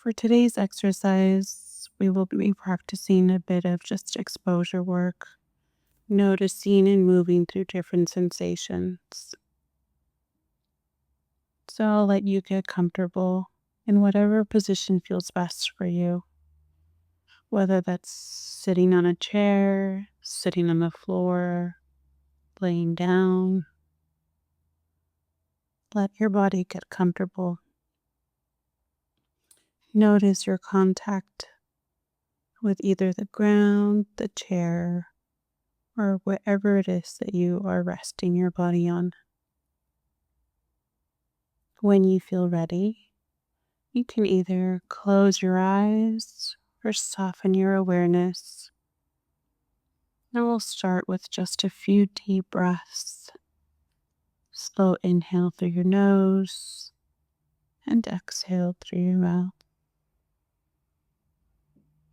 For today's exercise, we will be practicing a bit of just exposure work, noticing and moving through different sensations. So I'll let you get comfortable in whatever position feels best for you, whether that's sitting on a chair, sitting on the floor, laying down. Let your body get comfortable. Notice your contact with either the ground, the chair, or whatever it is that you are resting your body on. When you feel ready, you can either close your eyes or soften your awareness. And we'll start with just a few deep breaths. Slow inhale through your nose and exhale through your mouth.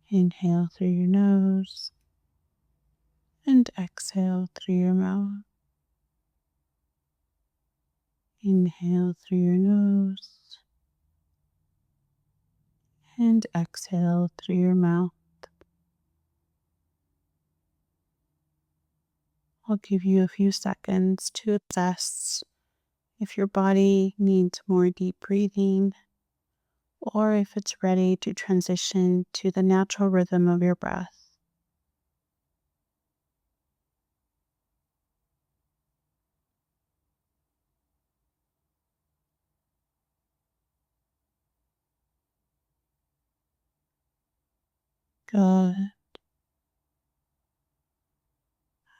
Inhale through your nose and exhale through your mouth. Inhale through your nose and exhale through your mouth. I'll give you a few seconds to assess if your body needs more deep breathing or if it's ready to transition to the natural rhythm of your breath. Good.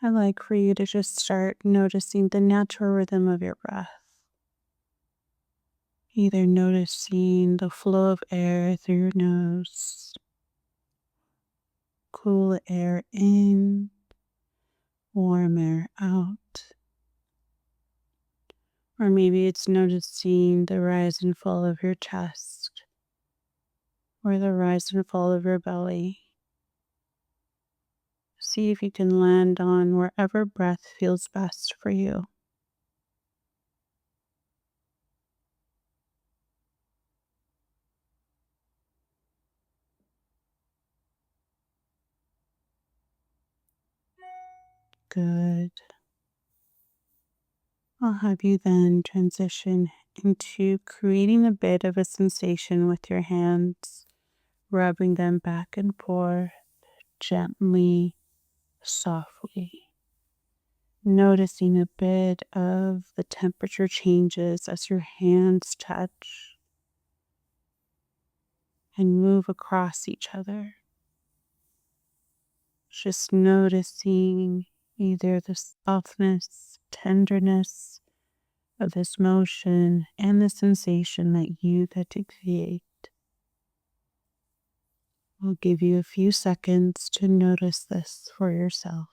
I'd like for you to just start noticing the natural rhythm of your breath. Either noticing the flow of air through your nose, cool air in, warm air out. Or maybe it's noticing the rise and fall of your chest or the rise and fall of your belly. See if you can land on wherever breath feels best for you. Good. I'll have you then transition into creating a bit of a sensation with your hands, rubbing them back and forth gently, softly. Noticing a bit of the temperature changes as your hands touch and move across each other. Just noticing either the softness, tenderness of this motion and the sensation that you get to create. I'll give you a few seconds to notice this for yourself.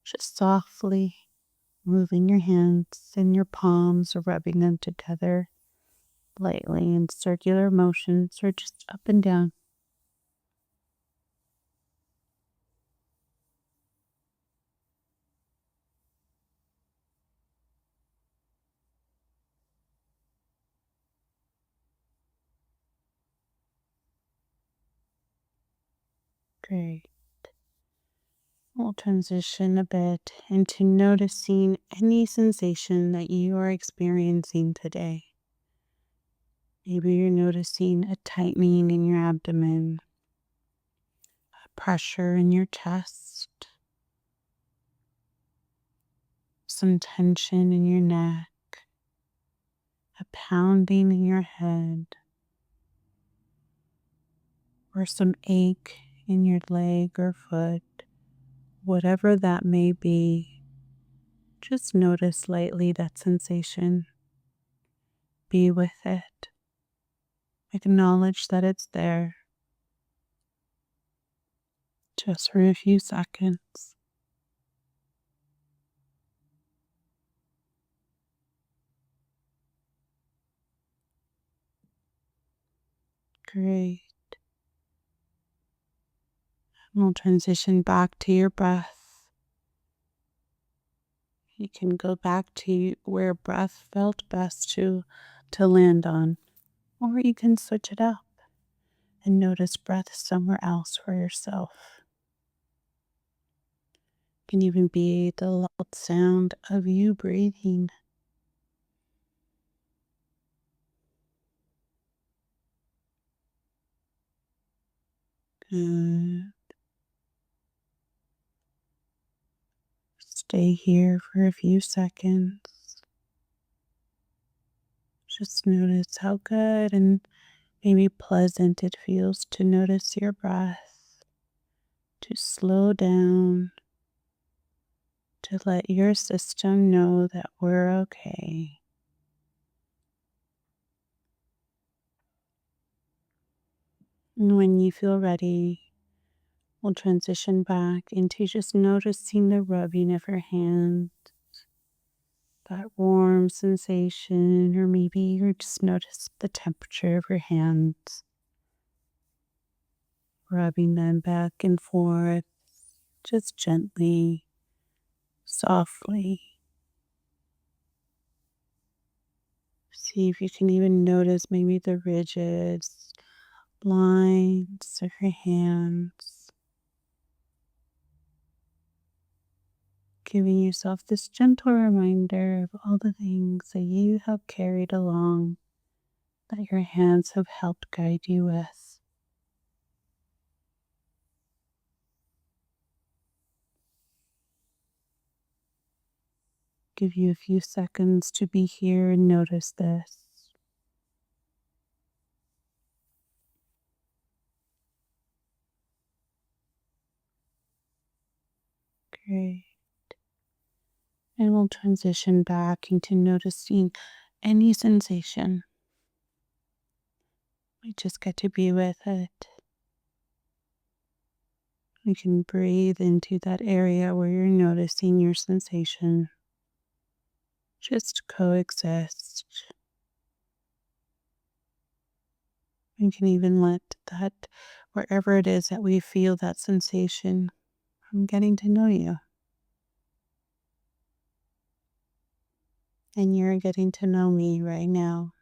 Just softly moving your hands and your palms or rubbing them together lightly in circular motions or just up and down. Great. We'll transition a bit into noticing any sensation that you are experiencing today. Maybe you're noticing a tightening in your abdomen, a pressure in your chest, some tension in your neck, a pounding in your head, or some ache in your leg or foot. Whatever that may be, just notice lightly that sensation. Be with it. Acknowledge that it's there. Just for a few seconds. Great. We'll transition back to your breath. You can go back to where breath felt best to land on, or you can switch it up. and notice breath somewhere else for yourself. It can even be the loud sound of you breathing. Good. Stay here for a few seconds. Just notice how good and maybe pleasant it feels to notice your breath, to slow down, to let your system know that we're okay. And when you feel ready, we'll transition back into just noticing the rubbing of your hand, that warm sensation, or maybe you just notice the temperature of your hands, rubbing them back and forth, just gently, softly. See if you can even notice maybe the rigid lines of your hands, giving yourself this gentle reminder of all the things that you have carried along, that your hands have helped guide you with. Give you a few seconds to be here and notice this. Great. And we'll transition back into noticing any sensation. We just get to be with it. We can breathe into that area where you're noticing your sensation. Just coexist. We can even let that, wherever it is that we feel that sensation, I'm getting to know you. And you're getting to know me right now.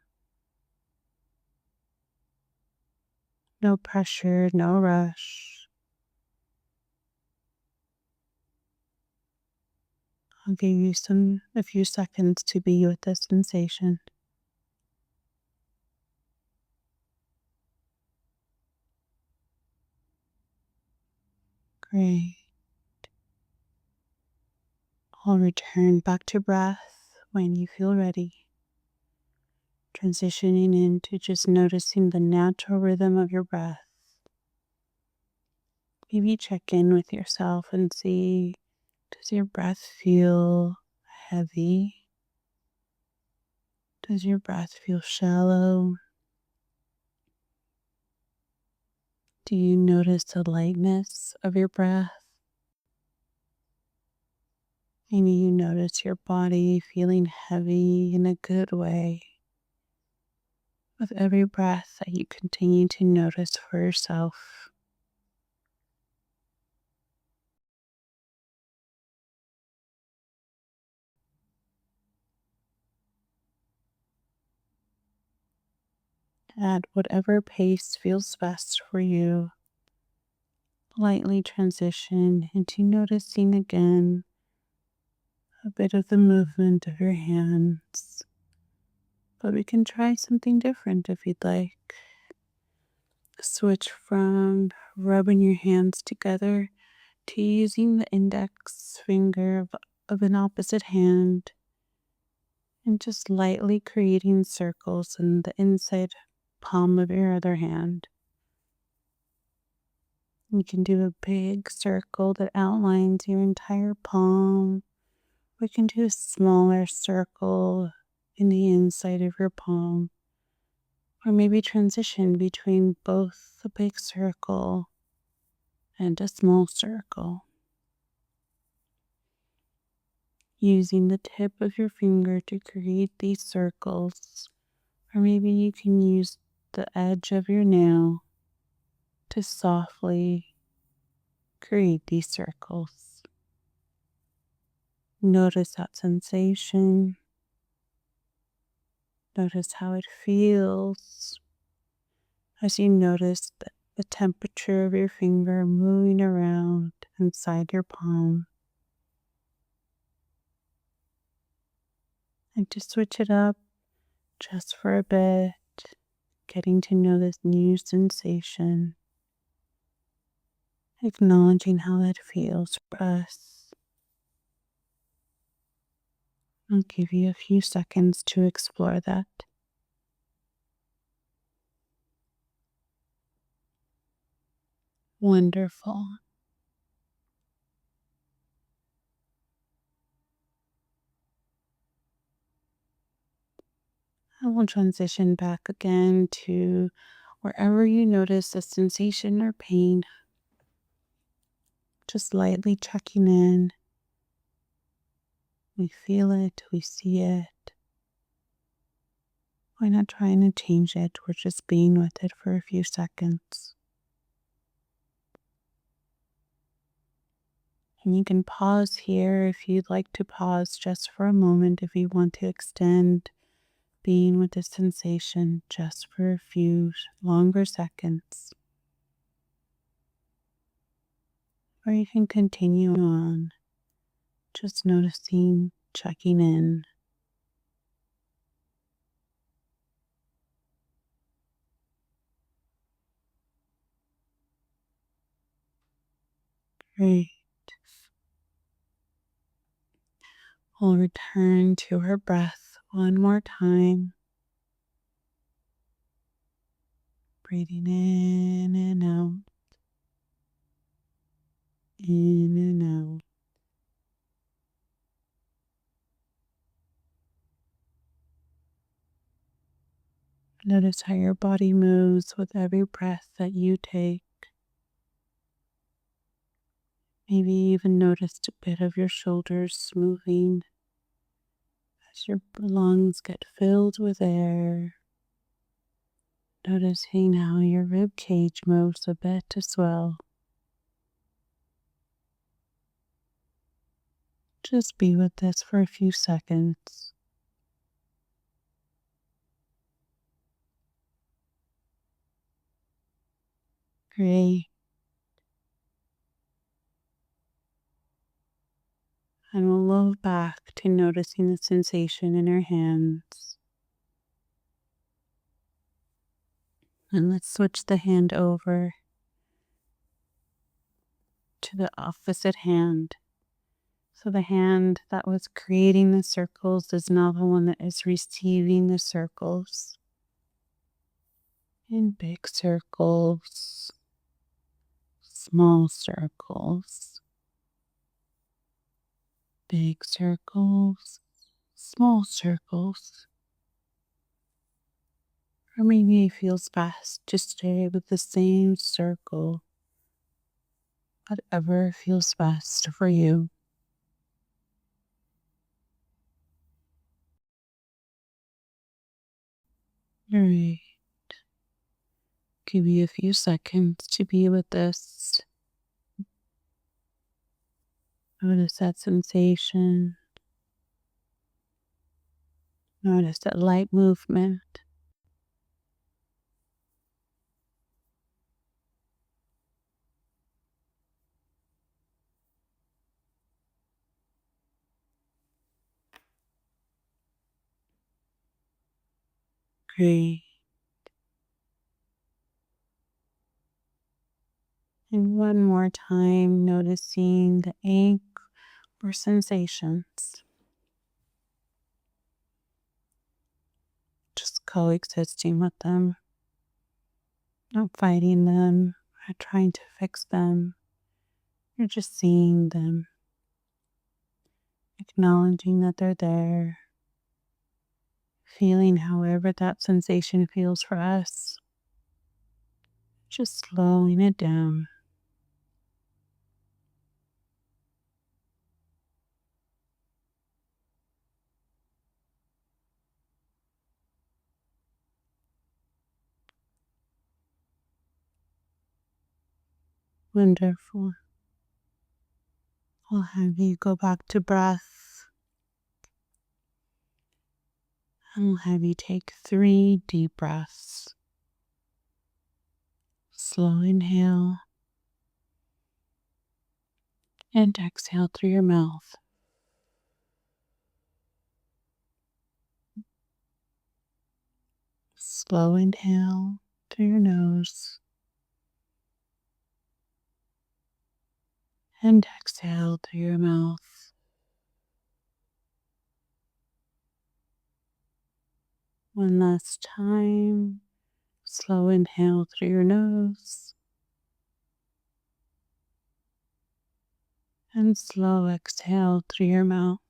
No pressure, no rush. I'll give you a few seconds to be with the sensation. Great. I'll return back to breath when you feel ready. Transitioning into just noticing the natural rhythm of your breath. Maybe check in with yourself and see, does your breath feel heavy? Does your breath feel shallow? Do you notice the lightness of your breath? Maybe you notice your body feeling heavy in a good way with every breath that you continue to notice for yourself. At whatever pace feels best for you, lightly transition into noticing again a bit of the movement of your hands. But we can try something different if you'd like. Switch from rubbing your hands together to using the index finger of an opposite hand and just lightly creating circles in the inside palm of your other hand. You can do a big circle that outlines your entire palm. We can do a smaller circle in the inside of your palm, or maybe transition between both a big circle and a small circle. Using the tip of your finger to create these circles, or maybe you can use the edge of your nail to softly create these circles. Notice that sensation. Notice how it feels as you notice the temperature of your finger moving around inside your palm. And to switch it up just for a bit, getting to know this new sensation, acknowledging how that feels for us. I'll give you a few seconds to explore that. Wonderful. I will transition back again to wherever you notice a sensation or pain, just lightly checking in. We feel it, we see it. We're not trying to change it, we're just being with it for a few seconds. And you can pause here if you'd like to pause just for a moment, if you want to extend being with the sensation just for a few longer seconds. Or you can continue on, just noticing, checking in. Great. We'll return to our breath one more time. Breathing in and out, in and out. Notice how your body moves with every breath that you take. Maybe even noticed a bit of your shoulders moving as your lungs get filled with air. Noticing how your rib cage moves a bit as well. Just be with this for a few seconds. Great. And we'll move back to noticing the sensation in our hands. And let's switch the hand over to the opposite hand. So the hand that was creating the circles is now the one that is receiving the circles. In big circles, small circles, big circles, small circles. Or maybe it feels best to stay with the same circle, whatever feels best for you. All right. Give you a few seconds to be with this. Notice that sensation. Notice that light movement. Great. And one more time, noticing the ache or sensations. Just coexisting with them. Not fighting them or trying to fix them. You're just seeing them. Acknowledging that they're there. Feeling however that sensation feels for us. Just slowing it down. Wonderful. I'll have you go back to breath. And we'll have you take 3 deep breaths. Slow inhale and exhale through your mouth. Slow inhale through your nose and exhale through your mouth. One last time. Slow inhale through your nose and slow exhale through your mouth.